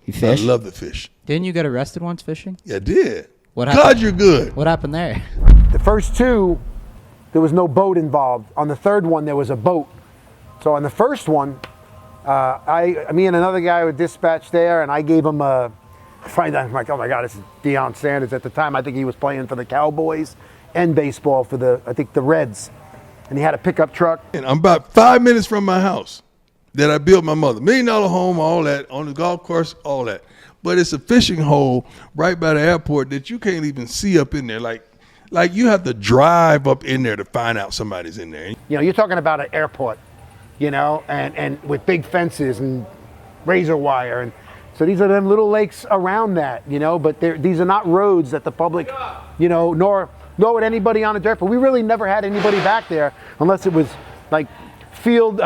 You fish? I love to fish. Didn't you get arrested once fishing? Yeah, I did. What happened? God, you're good. What happened there? The first two, there was no boat involved. On the third one, there was a boat. So on the first one, me and another guy were dispatched there, and I gave him a. I'm like, oh my God, this is Deion Sanders. At the time, I think he was playing for the Cowboys and baseball for the Reds, and he had a pickup truck. And I'm about 5 minutes from my house that I built my mother. $1 million home, all that, on the golf course, all that. But it's a fishing hole right by the airport that you can't even see up in there. Like you have to drive up in there to find out somebody's in there. You know, you're talking about an airport, you know, and with big fences and razor wire. And so these are them little lakes around that, you know, but these are not roads that the public, you know, nor would anybody on a dirt. But we really never had anybody back there unless it was like field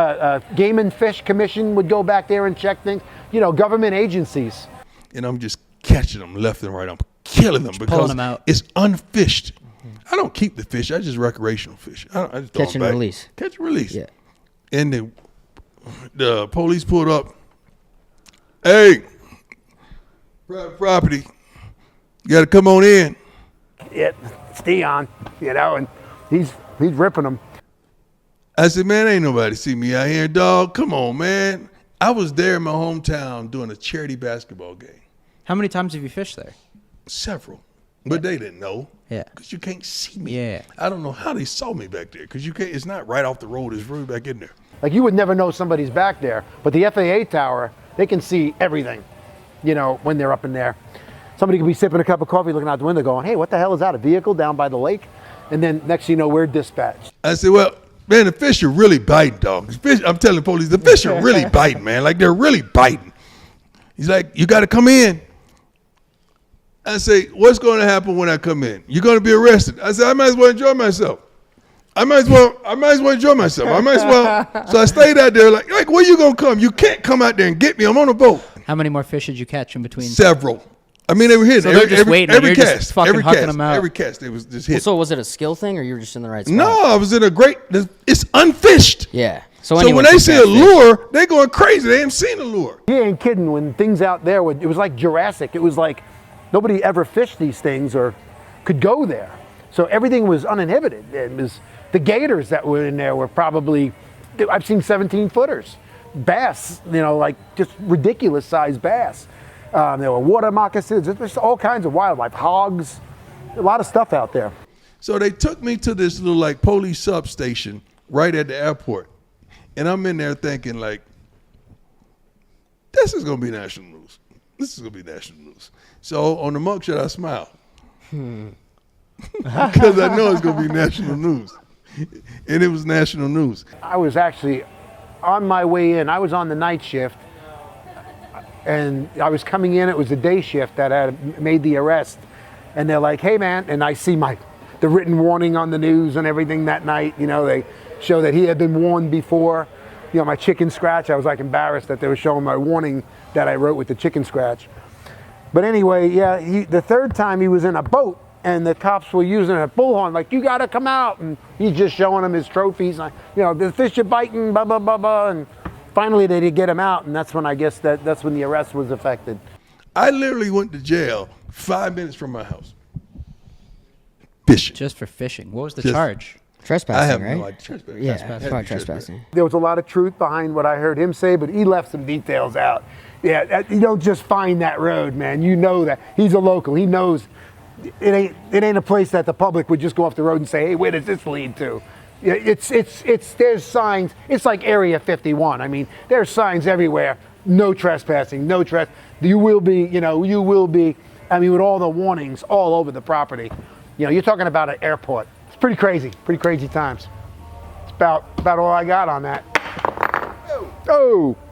game and fish commission would go back there and check things, you know, government agencies. And I'm just catching them left and right. I'm killing them because them out. it's unfished. I don't keep the fish. I just recreational fish. I just throw Catch them and back. release. Catch and release. Yeah. And the police pulled up. Hey, private property. You got to come on in. It's Deion, you know, and he's ripping them. I said, man, ain't nobody see me out here, dog. Come on, man. I was there in my hometown doing a charity basketball game. How many times have you fished there? Several. But they didn't know. Yeah. Because you can't see me. Yeah. I don't know how they saw me back there because you can't. It's not right off the road. It's really back in there. Like you would never know somebody's back there, but the FAA tower, they can see everything, you know, when they're up in there. Somebody could be sipping a cup of coffee, looking out the window going, hey, what the hell is that, a vehicle down by the lake? And then next thing you know, we're dispatched. I said, well, man, the fish are really biting, dog. I'm telling the police, the fish are really biting, man. Like, they're really biting. He's like, you got to come in. I say, what's going to happen when I come in? You're going to be arrested. I said, I might as well enjoy myself. I might as well enjoy myself. I might as well. So I stayed out there like where you going to come? You can't come out there and get me. I'm on a boat. How many more fish did you catch in between? Several. I mean, they were hitting. So they're just waiting, and Every you're cast. just fucking Every hucking cast. them out. Every cast. They was just hitting. So was it a skill thing, or you were just in the right spot? No, I was in a great. It's unfished. Yeah. So anyone when they can see catch a fish. lure, they going crazy. They ain't seen a lure. He ain't kidding when things out there, it was like Jurassic. It was like nobody ever fished these things or could go there. So everything was uninhibited. It was the gators that were in there were probably, I've seen 17-footers. Bass, you know, like just ridiculous sized bass. There were water moccasins, there's all kinds of wildlife, hogs, a lot of stuff out there. So they took me to this little like police substation right at the airport. And I'm in there thinking like, this is going to be national news. This is going to be national news. So on the mugshot, I smile. Because I know it's going to be national news. And it was national news. I was actually on my way in. I was on the night shift, and I was coming in. It was a day shift that had made the arrest. And they're like, hey, man. And I see the written warning on the news and everything that night. You know, they show that he had been warned before. You know, my chicken scratch. I was like embarrassed that they were showing my warning that I wrote with the chicken scratch. But anyway, yeah, the third time he was in a boat, and the cops were using a bullhorn, like, you got to come out. And he's just showing them his trophies. Like, you know, the fish are biting, blah, blah, blah, blah. And finally they did get him out. And that's when I guess that's when the arrest was effected. I literally went to jail 5 minutes from my house. Fishing. Just for fishing. What was the charge? Trespassing, I have right? no idea. Trespassing. Yeah, Trespassing. it's probably trespassing. There was a lot of truth behind what I heard him say, but he left some details out. Yeah, you don't just find that road, man. You know that. He's a local. He knows it ain't a place that the public would just go off the road and say, hey, where does this lead to? There's signs. It's like Area 51. I mean, there's signs everywhere. No trespassing, no you will be, I mean, with all the warnings all over the property. You know, you're talking about an airport. It's pretty crazy times. It's about all I got on that. Oh.